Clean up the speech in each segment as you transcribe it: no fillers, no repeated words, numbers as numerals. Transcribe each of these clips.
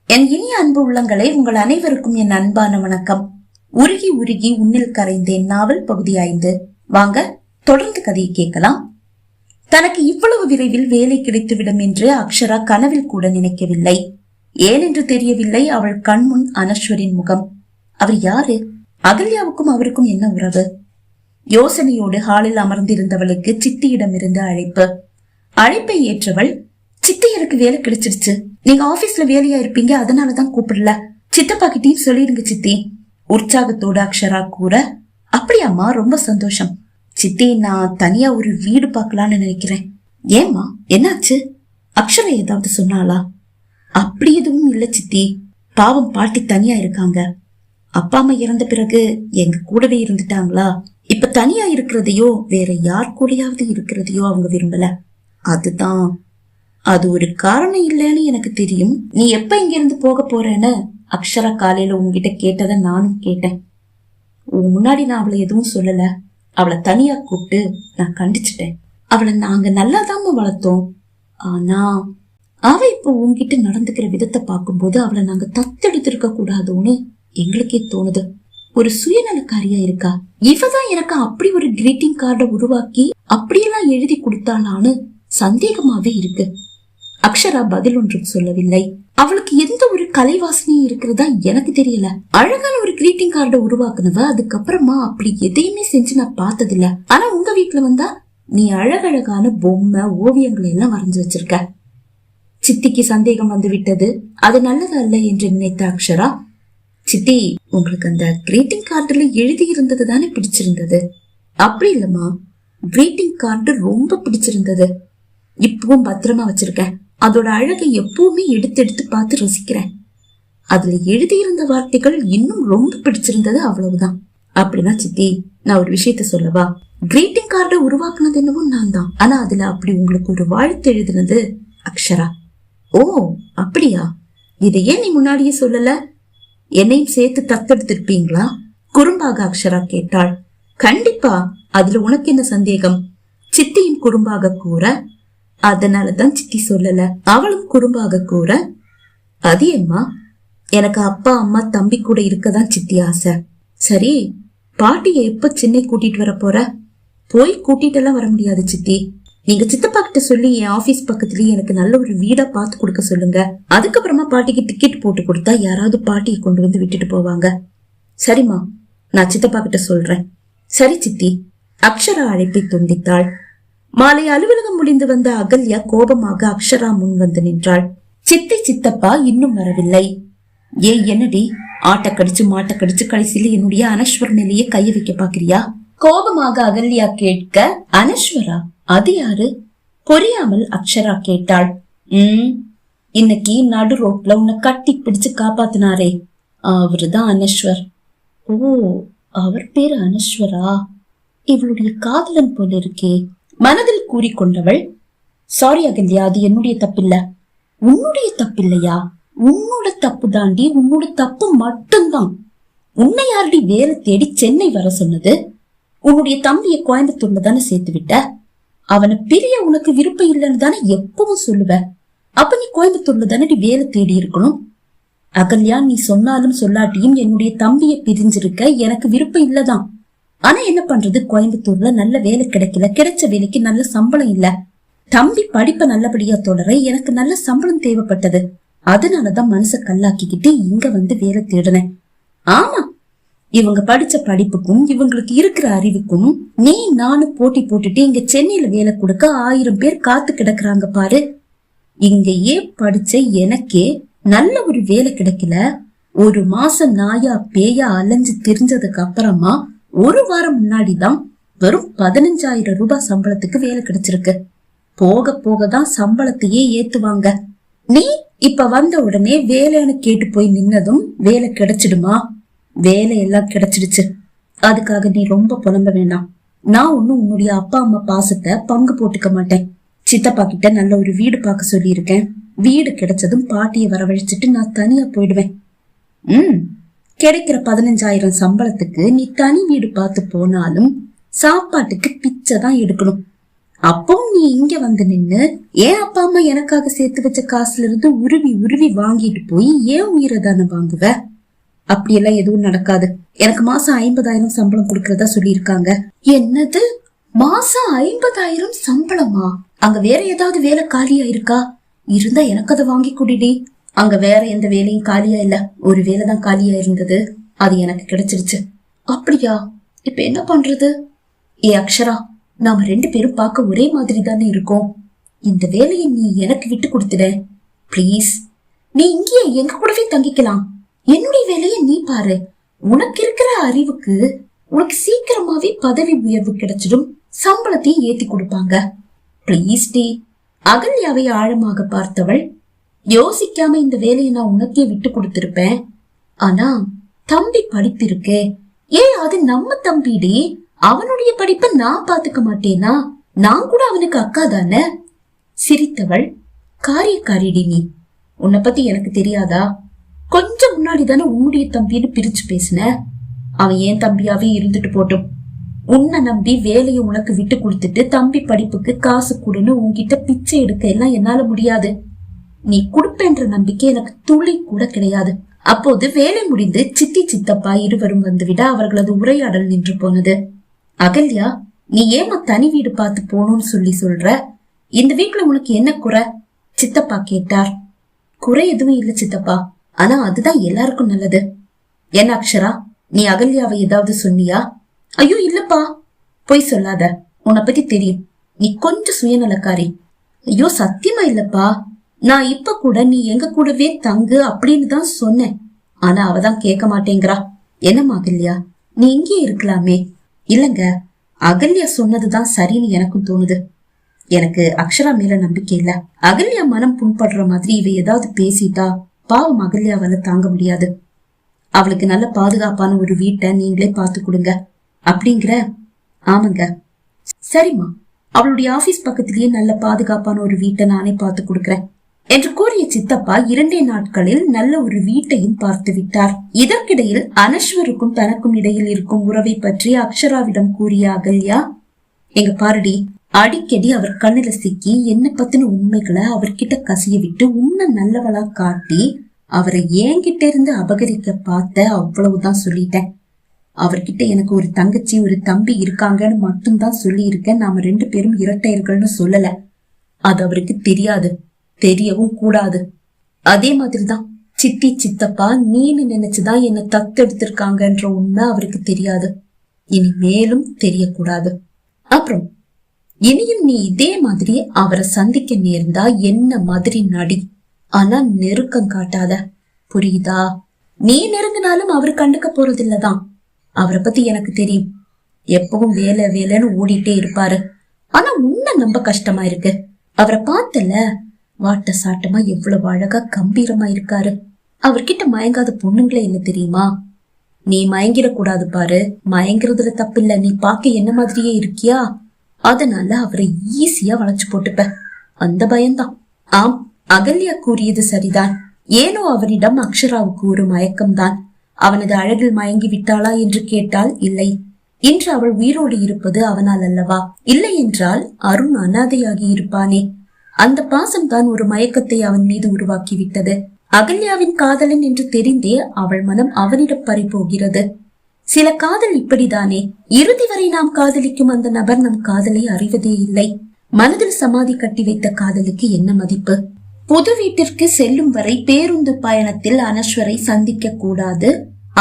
என் இனிய அன்பு உள்ளங்களே, உங்கள் அனைவருக்கும் என் அன்பான வணக்கம். உருகி உருகி உன்னில் கரைந்தேன் நாவல் பகுதி 5. வாங்க தொடர்ந்து கதையை கேட்கலாம். தனக்கு இவ்வளவு விரைவில் வேலை கிடைத்துவிடும் என்று அக்ஷரா கனவில் கூட நினைக்கவில்லை. ஏனென்று தெரியவில்லை. அவள் கண்முன் அனஸ்வரின் முகம். அவர் யாரு? அகல்யாவுக்கும் அவருக்கும் என்ன உறவு? யோசனையோடு ஹாலில் அமர்ந்திருந்தவளுக்கு சித்தியிடமிருந்து அழைப்பு. அழைப்பை ஏற்றவள், சித்தி எனக்கு வேலை கிடைச்சிருச்சு, நீங்க ஆபீஸ்ல வேலையா இருப்பீங்க, அதனாலதான் கூப்பிடல, சித்தப்பா கிட்டயும் சொல்லிடுங்க சித்தி, உற்சாகத்தோட அக்ஷரா கூற. அப்படியாம்மா, ரொம்ப சந்தோஷம் சித்தி. நான் தனியா ஒரு வீடு பார்க்கலான்னு நினைக்கிறேன். ஏம்மா, என்னாச்சு? அக்ஷரா ஏதாவது சொன்னாளா? அப்படி எதுவும் இல்ல சித்தி. பாவம் பாட்டி தனியா இருக்காங்க. அப்பா அம்மா இறந்த பிறகு எங்க கூடவே இருந்துட்டாங்களா. இப்ப தனியா இருக்கிறதையோ வேற யார் கூடயாவது இருக்கிறதையோ அவங்க விரும்பல. அதுதான். அது ஒரு காரணம் இல்லைன்னு எனக்கு தெரியும். நீ எப்ப இங்க இருந்து போக போறேன்னு அக்ஷரா காலையில உங்ககிட்ட கேட்டதை நானும் கேட்டேன். முன்னாடி நான் அவளை எதுவும் சொல்லல. அவளை தனியா கூப்பிட்டு நான் கண்டிச்சிட்டேன். அவளை நாங்க நல்லாதாம வளர்த்தோம். ஆனா அவ இப்ப உங்ககிட்ட நடந்துக்கிற விதத்தை பார்க்கும்போது அவளை நாங்க தத்தெடுத்திருக்க கூடாதுன்னு எங்களுக்கே தோணுது. ஒரு சுயநலக்காரியா இருக்கா. இவதான் எனக்கு அப்படி ஒரு கிரீட்டிங் கார்டை உருவாக்கி அப்படியெல்லாம் எழுதி கொடுத்தாளான்னு சந்தேகமாவே இருக்கு. அக்ஷரா பதில் ஒன்றும் சொல்லவில்லை. அவளுக்கு எந்த ஒரு கலை வாசனையும் இருக்கிறதா எனக்கு தெரியல. அழகான ஒரு கிரீட்டிங் கார்டை உருவாக்குனவ அதுக்கப்புறமா அப்படி எதையுமே செஞ்சு நான் பார்த்ததில்ல. ஆனா உங்க வீட்டுல வந்தா நீ அழகழகான பொம்மை ஓவியங்களை எல்லாம் வரைஞ்சு வச்சிருக்க. சித்திக்கு சந்தேகம் வந்து விட்டது. அது நல்லது அல்ல என்று நினைத்த அக்ஷரா, சித்தி உங்களுக்கு அந்த கிரீட்டிங் கார்டுல எழுதி இருந்தது தானே பிடிச்சிருந்தது? அப்படி இல்லம்மா, கிரீட்டிங் கார்டு ரொம்ப பிடிச்சிருந்தது. இப்பவும் பத்திரமா வச்சிருக்கேன். அதோட அழகை எப்பவுமே எடுத்து பார்த்து ரசிக்கிறேன். அதுல எழுதியிருந்த வார்த்தைகள் இன்னும் ரொம்ப பிடிச்சிருந்தது, அவ்வளவுதான். அப்படின்னா சித்தி, நான் ஒரு விஷயத்த சொல்லவா? கிரீட்டிங் கார்டை உருவாக்குனது என்னவோ நான் தான். ஆனா அதுல அப்படி உங்களுக்கு ஒரு வாழ்த்து எழுதுனது அக்ஷரா. ஓ அப்படியா? இதை ஏன் நீ முன்னாடியே சொல்லல? என்னையும் சேர்த்து தத்தெடுத்திருப்பீங்களா? குறும்பாக அக்ஷரா கேட்டாள். கண்டிப்பா, அதுல உனக்கு என்ன சந்தேகம்? சித்தியும் குறும்பாக கூற. அதனாலதான் சித்தி சொல்லல. அவளும் குறும்பாக கூற, அது ஏம்மா? எனக்கு அப்பா அம்மா தம்பி கூட இருக்கதான் சித்தி ஆசை. சரி, பாட்டிய எப்ப சென்னை கூட்டிட்டு வர போற? போய் கூட்டிட்டு எல்லாம் வர முடியாது சித்தி. நீங்க சித்தப்பா கிட்ட சொல்லி என் ஆபீஸ் பக்கத்துலயே எனக்கு நல்ல ஒரு வீடா பாத்து கொடுக்க சொல்லுங்க. அதுக்கப்புறமா பாட்டிக்கு டிக்கெட் போட்டு கொடுத்தா யாராவது பாட்டியை கொண்டு வந்து விட்டுட்டு போவாங்க. சரிம்மா, நான் சித்தப்பா கிட்ட சொல்றேன். சரி சித்தி. அக்ஷரா அழைப்பை துண்டித்தாள். மாலை அலுவலகம் முடிந்து வந்த அகல்யா கோபமாக அக்ஷரா முன் வந்து நின்றாள். சித்தி சித்தப்பா இன்னும் வரவில்லை. என்னடி ஆட்ட கடிச்சு மாட்ட கடிச்சு கடைசியில என்னுடைய அனஸ்வர் மேலேயே கைய வைக்க பாக்குறியா? கோபமாக அகல்யா கேட்க, அனஸ்வரா? அது யாரு? புரியாமல் அக்ஷரா கேட்டாள். இன்னைக்கு நடு ரோட்ல உன்னை கட்டி பிடிச்சு காப்பாத்தினாரே, அவருதான் அனஸ்வர். ஓ, அவர் பேரு அனஸ்வரா? இவளுடைய காதலன் போல இருக்கே, மனதில் கூறிக்கொண்டவள். சாரி அகல்யா, அது என்னுடைய தப்பில்ல. உன்னுடைய தப்பில்லையா? உன்னோட தப்பு தாண்டி, உன்னோட தப்பு மட்டும்தான். உன்னை யாரடி வேலை தேடி சென்னை வர சொன்னது? உன்னுடைய தம்பிய கோயம்புத்தூர்ல தானே சேர்த்து விட்ட. அவனை பிரிய உனக்கு விருப்பம் இல்லைன்னு தானே எப்பவும் சொல்லுவ. அப்ப நீ கோயம்புத்தூர்ல தானே வேலை தேடி இருக்கணும். அகல்யா, நீ சொன்னாலும் சொல்லாட்டியும் என்னுடைய தம்பிய பிரிஞ்சிருக்க எனக்கு விருப்பம் இல்லதான். ஆனா என்ன பண்றது, கோயம்புத்தூர்ல நல்ல வேலை கிடைக்கல. கிடைச்ச வேலைக்கு நல்ல சம்பளம் இல்ல. தம்பி படிப்பை நல்லபடியா தொடர எனக்கு நல்ல சம்பளம் தேவைப்பட்டது. அதனாலதான் மனச கல்லாக்கிக்கிட்டு இங்க வந்து வேலை தேடினேன். ஆமா, இவங்க படிச்ச படிப்புக்கும் இவங்களுக்கு இருக்கிற அறிவுக்கும் நீ நானும் போட்டி போட்டுட்டு இங்க சென்னையில வேலை கொடுக்க 1000 பேர் காத்து கிடக்குறாங்க பாரு. இங்கேயே படிச்ச எனக்கே நல்ல ஒரு வேலை கிடைக்கல. ஒரு மாசம் நாயா பேயா அலைஞ்சு தெரிஞ்சதுக்கு அப்புறமா ஒரு வாரம் முன்னாடிதான் வெறும் 15,000 ரூபாய் சம்பளத்துக்கு வேலை கிடைச்சிருக்கு. போக போகதான் சம்பளத்தையே ஏத்துவாங்க. நீ இப்ப வந்த உடனே வேலைன்னு கேட்டு போய் நின்னதும் வேலை கிடைச்சிடுமா? வேலை எல்லாம் கிடைச்சிடுச்சு. அதுக்காக நீ ரொம்ப புலம்ப வேண்டாம். நான் ஒன்னும் உன்னுடைய அப்பா அம்மா பாசத்தை பங்கு போட்டுக்க மாட்டேன். சித்தப்பா கிட்ட நல்ல ஒரு வீடு பார்க்க சொல்லி இருக்கேன். வீடு கிடைச்சதும் பாட்டியை வரவழைச்சிட்டு நான் தனியா போயிடுவேன். கிடைக்கிற 15,000 சம்பளத்துக்கு நீ தனி வீடு பார்த்து போனாலும் சாப்பாட்டுக்கு பிச்சை தான் எடுக்கணும். அப்பவும் நீ இங்க வந்து நின்னு ஏன் அப்பா அம்மா எனக்காக சேர்த்து வச்ச காசுல இருந்து உருவி உருவி வாங்கிட்டு போய் ஏன் உயிரை தானே வாங்குவ? அப்படியெல்லாம் எதுவும் நடக்காது. எனக்கு மாசம் 50,000 சம்பளம் கொடுக்கறதா சொல்லியிருக்காங்க. என்னது, மாசம் 50,000 சம்பளமா? அங்க வேற ஏதாவது வேலை காலியா இருக்கா? இருந்தா எனக்கு அதை வாங்கி குடிடி. அங்க வேற எந்த வேலையும் காலியா இல்ல, ஒரு வேலைதான் காலியா இருந்தது, அது எனக்கு கிடைச்சிருச்சு. அப்படியா? இப்ப என்ன பண்றது? ஏ அக்ஷரா, நாம 2 பேரும் பார்க்க ஒரே மாதிரி தானே இருக்கோம். இந்த வேலையை நீ எனக்கு விட்டு கொடுத்துட பிளீஸ். நீ இங்கேயே எங்க கூடவே தங்கிக்கலாம். என்னுடைய வேலையை நீ பாரு. உனக்கு இருக்கிற அறிவுக்கு உனக்கு சீக்கிரமாவே பதவி உயர்வு கிடைச்சிடும், சம்பளத்தையும் ஏத்தி கொடுப்பாங்க. Please D. அகல்யாவை ஆழமாக பார்த்தவள், யோசிக்காம இந்த வேலையை நான் உனக்கே விட்டு கொடுத்திருப்பேன். ஆனா தம்பி படிப்பு இருக்கே, ஏன் அது நம்ம தம்பிடி, அவனுடைய படிப்பை நான் பாத்துக்க மாட்டேனா? நான் கூட அவனுக்கு அக்கா தானே. சிரித்தவள், காரியக்காரிடி நீ, உன்னை பத்தி எனக்கு தெரியாதா? கொஞ்சம் முன்னாடி தானே உன்னுடைய தம்பின்னு பிரிச்சு பேசின. அவன் ஏன் தம்பியாவே இருந்துட்டு போட்டும். உன்னை நம்பி வேலையை உனக்கு விட்டு கொடுத்துட்டு தம்பி படிப்புக்கு காசு கொடுன்னு உன்கிட்ட பிச்சை எடுக்க எல்லாம் என்னால முடியாது. நீ கொடுப்பேன்ற நம்பிக்கை எனக்கு துளி கூட கிடையாது. அப்போது வேலை முடிந்து சித்தி சித்தப்பா இருவரும் வந்துவிட அவர்களது உரையாடல் நின்று போனது. அகல்யா, நீ ஏமா தனி வீடு பார்த்து போகணும்னு சொல்ற? இந்த வீட்டுல உனக்கு என்ன குறை? சித்தப்பா கேட்டார். குறை எதுவும் இல்ல சித்தப்பா, ஆனா அதுதான் எல்லாருக்கும் நல்லது. என்ன அக்ஷரா, நீ அகல்யாவை ஏதாவது சொன்னியா? ஐயோ இல்லப்பா, போய் சொல்லாத, உன்னை பத்தி தெரியும், நீ கொஞ்சம் சுயநலக்காரி. ஐயோ சத்தியமா இல்லப்பா, நான் இப்ப கூட நீ எங்க கூடவே தங்கு அப்படின்னு தான் சொன்னேன். ஆனா அவதான் கேட்க மாட்டேங்கிறா. என்னம்மா அகல்யா, நீ இங்கே இருக்கலாமே. இல்லங்க, அகல்யா சொன்னதுதான் சரின்னு எனக்கும் தோணுது. எனக்கு அக்ஷரா மேல நம்பிக்கை இல்ல. அகல்யா மனம் புண்படுற மாதிரி இவ ஏதாவது பேசிட்டா பாவம் அகல்யாவால தாங்க முடியாது. அவளுக்கு நல்ல பாதுகாப்பான ஒரு வீட்டை நீங்களே பார்த்து கொடுங்க அப்படிங்கிற. ஆமாங்க, சரிம்மா, அவளுடைய ஆபீஸ் பக்கத்திலேயே நல்ல பாதுகாப்பான ஒரு வீட்டை நானே பார்த்து கொடுக்கறேன் என்று கூறிய சித்தப்பா 2 நாட்களில் நல்ல ஒரு வீட்டையும் பார்த்து விட்டார். இதற்கிடையில் அனஸ்வருக்கும் தனக்கும் இடையில் இருக்கும் உறவை பற்றி அக்ஷராவிடம் கூறிய அகல்யா, எங்க பாருடி, அடிக்கடி அவர் கண்ணுல சிக்கி என்ன பத்தின உண்மைகளை அவர்கிட்ட கசிய விட்டு உன்னை நல்லவளா காட்டி அவரை என்கிட்ட இருந்து அபகரிக்க பார்த்த, அவ்வளவுதான் சொல்லிட்டேன். அவர்கிட்ட எனக்கு ஒரு தங்கச்சி ஒரு தம்பி இருக்காங்கன்னு மட்டும்தான் சொல்லி இருக்கேன். நாம 2 பேரும் இரட்டையர்கள்னு சொல்லல. அது அவருக்கு தெரியாது, தெரியவும் கூடாது. அதே மாதிரிதான் சித்தி சித்தப்பா நீன்னு நினைச்சுதான் என்ன தத்தெடுத்திருக்காங்கன்ற உண்மை அவருக்கு தெரியாது, இனி மேலும் தெரியக்கூடாது. அப்புறம் இனியும் நீ இதே மாதிரி அவரை சந்திக்க நேர்ந்தா என்ன மாதிரி நடி, ஆனா நெருக்கம் காட்டாத, புரியுதா? நீ நெருங்கினாலும் அவரு கண்டுக்க போறதில்லதான். அவரை பத்தி எனக்கு தெரியும், எப்பவும் வேலை வேலைன்னு ஓடிட்டே இருப்பாரு. ஆனா உன்னை நம்ப கஷ்டமா இருக்கு. அவரை பார்த்தல, வாட்ட சாட்டமா எவ்வளவு அழகா கம்பீரமா இருக்காரு. அவர்கிட்ட மயங்காத பொண்ணுங்களே இல்ல தெரியுமா? நீ மயங்கிட கூடாது பாரு. மயங்கிறதுல தப்பில்ல, நீ பாக்க என்ன மாதிரியே இருக்கியா, அதனால அவரை ஈஸியா வளைச்சு போட்டுப்ப, அந்த பயம்தான். ஆம், அகல்யா கூறியது சரிதான். ஏனோ அவனிடம் அக்ஷராவுக்கு ஒரு மயக்கம்தான். அவனது அழகில் மயங்கி விட்டாளா என்று கேட்டால் இல்லை. இன்று அவள் உயிரோடு இருப்பது அவனால் அல்லவா? இல்லை என்றால் அருண் அனாதையாகி இருப்பானே. அந்த பாசம்தான் ஒரு மயக்கத்தை அவன் மீது உருவாக்கி விட்டது. அகல்யாவின் காதலன் என்று தெரிந்தே அவள் மனம் அவனிடம் பறிபோகிறது. சில காதல் இப்படிதானே, இறுதி வரை நாம் காதலிக்கும் அந்த நபர் நம் காதலை அறிவதே இல்லை. மனதில் சமாதி கட்டி வைத்த காதலுக்கு என்ன மதிப்பு? புது வீட்டிற்கு செல்லும் வரை பேருந்து பயணத்தில் அனஸ்வரை சந்திக்க கூடாது,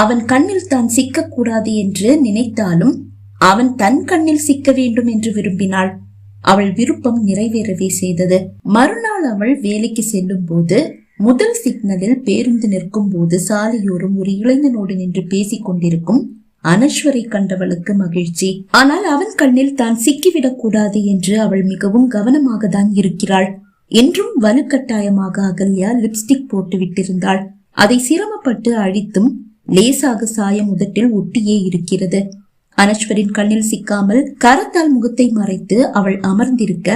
அவன் கண்ணில் தான் சிக்க கூடாது என்று நினைத்தாலும் அவன் தன் கண்ணில் சிக்க வேண்டும் என்று விரும்பினாள். அவள் விருப்பம் நிறைவேறவே செய்தது. மறுநாள் அவள் வேலைக்கு செல்லும் போது முதல் சிக்னலில் பேருந்து நிற்கும் போது சாலையோரம் ஒரு இளைஞனோடு நின்று பேசிக் கொண்டிருக்கும் அனஸ்வரை கண்டவளுக்கு மகிழ்ச்சி. ஆனால் அவன் கண்ணில் தான் சிக்கிவிடக் கூடாது என்று அவள் மிகவும் கவனமாக தான் இருக்கிறாள். என்றும் வலுக்கட்டாயமாக அகல்யா லிப்ஸ்டிக் போட்டு விட்டிருந்தாள். அதை சிரமப்பட்டு அழித்தும் லேசாக சாயம் உதட்டில் ஒட்டியே இருக்கிறது. அனஸ்வரின் கண்ணில் சிக்காமல் கரத்தால் முகத்தை மறைத்து அவள் அமர்ந்திருக்க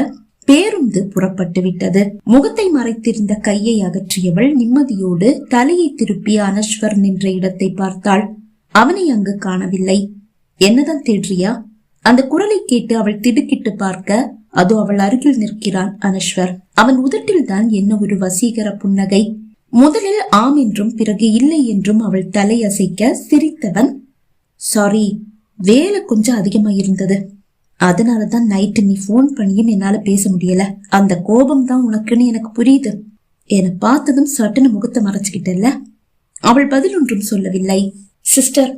பேருந்து புறப்பட்டு விட்டது. முகத்தை மறைத்திருந்த கையை அகற்றியவள் நிம்மதியோடு தலையை திருப்பி அனஸ்வர் நின்ற இடத்தை பார்த்தாள். அவனை அங்கு காணவில்லை. என்னதான் தேடுறியா? அந்த குரலை கேட்டு அவள் திடுக்கிட்டு பார்க்க அதோ அவள் அருகில் நிற்கிறான் அனஸ்வர். அவன் உதட்டில் தான் என்ன ஒரு வசீகர புன்னகை. முதலில் ஆம் என்றும் பிறகு இல்லை என்றும் அவள் தலை அசைக்க சிரித்தவன், சாரி, வேலை கொஞ்சம் அதிகமா இருந்தது, அதனாலதான் நைட்டு நீ போன் பண்ணியும் என்னால பேச முடியல. அந்த கோபம் தான் உனக்குன்னு எனக்கு புரியுது. என்னை பார்த்ததும் சட்டுன்னு முகத்தை மறைச்சுக்கிட்டல. அவள் பதில் ஒன்றும் சொல்லவில்லை. சிஸ்டர்,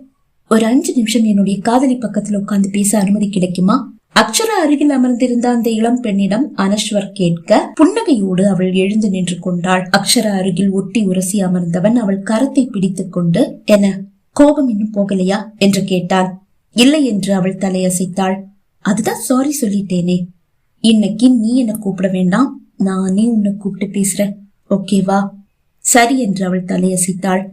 ஒரு 5 நிமிஷம் என்னுடைய காதலி பக்கத்துல உட்கார்ந்து பேச அனுமதி கிடைக்குமா? அக்ஷரா அருகில் அமர்ந்திருந்த அந்த இளம் பெண்ணிடம் அனஸ்வர் கேட்க புன்னகையோடு அவள் எழுந்து நின்று கொண்டாள். அக்ஷரா அருகில் ஒட்டி உரசி அமர்ந்தவன் அவள் கரத்தை பிடித்துக் கொண்டு, என்ன கோபம் இன்னும் போகலையா என்று கேட்டான். இல்லை என்று அவள் தலையசைத்தாள். அதுதான் சாரி சொல்லிட்டேனே. இன்னைக்கு நீ என்ன கூப்பிட வேண்டாம், நானே உன்னை கூப்பிட்டு பேசுறேன், ஓகேவா? சரி என்று அவள் தலையசைத்தாள்.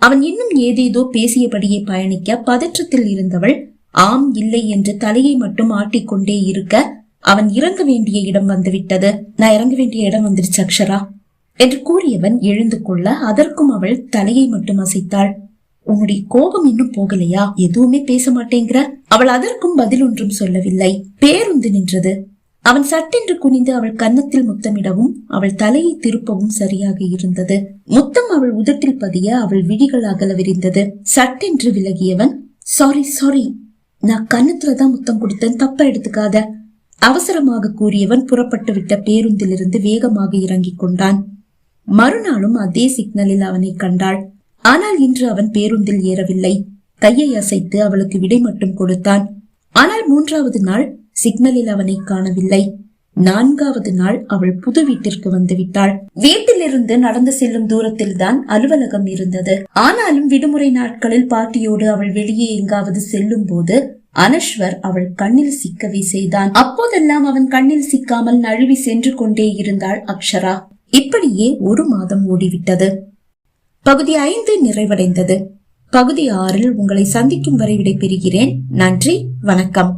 அவன் இன்னும் ஏதேதோ பேசியபடியே பயணிக்க பதற்றத்தில் இருந்தவள் ஆம் இல்லை என்று தலையை மட்டும் ஆட்டிக்கொண்டே இருக்க அவன் இறங்க வேண்டிய இடம் வந்துவிட்டது. நான் இறங்க வேண்டிய இடம் வந்துருச்சு அக்ஷரா என்று கூறியவன் எழுந்து கொள்ள அதற்கும் அவள் தலையை மட்டும் அசைத்தாள். உன்னுடைய கோபம் இன்னும் போகலையா? எதுவுமே பேச மாட்டேங்கிற. அவள் அதற்கும் பதில் ஒன்றும் சொல்லவில்லை. பேருந்து நின்றது. அவன் சட்டென்று குனிந்து அவள் கன்னத்தில் முத்தமிடவும் அவள் தலையை திருப்பவும் சரியாக இருந்தது. முத்தம் அவள் உதட்டில் பதிய அவள் விழிகள் அகல விரிந்தது. சட்டென்று விலகியவன், சாரி சாரி, நான் கன்னத்துலதான் முத்தம் கொடுத்தேன், தப்பா எடுத்துக்காத அவசரமாக கூறியவன் புறப்பட்டு விட்ட பேருந்திலிருந்து வேகமாக இறங்கிக் கொண்டான். மறுநாளும் அதே சிக்னலில் அவனை கண்டாள். ஆனால் இன்று அவன் பேருந்தில் ஏறவில்லை. கையை அசைத்து அவளுக்கு விடை மட்டும் கொடுத்தான். ஆனால் 3வது நாள் சிக்னலில் அவனை காணவில்லை. 4வது நாள் அவள் புது வீட்டிற்கு வந்து விட்டாள். வீட்டிலிருந்து நடந்து செல்லும் தூரத்தில் தான் அலுவலகம் இருந்தது. ஆனாலும் விடுமுறை நாட்களில் பாட்டியோடு அவள் வெளியே எங்காவது செல்லும் போது அனஸ்வர் அவள் கண்ணில் சிக்கவே செய்தான். அப்போதெல்லாம் அவன் கண்ணில் சிக்காமல் நழுவி சென்று கொண்டே இருந்தாள் அக்ஷரா. இப்படியே 1 மாதம் ஓடிவிட்டது. பகுதி 5 நிறைவடைந்தது. பகுதி 6 உங்களை சந்திக்கும் வரை விடை பெறுகிறேன். நன்றி, வணக்கம்.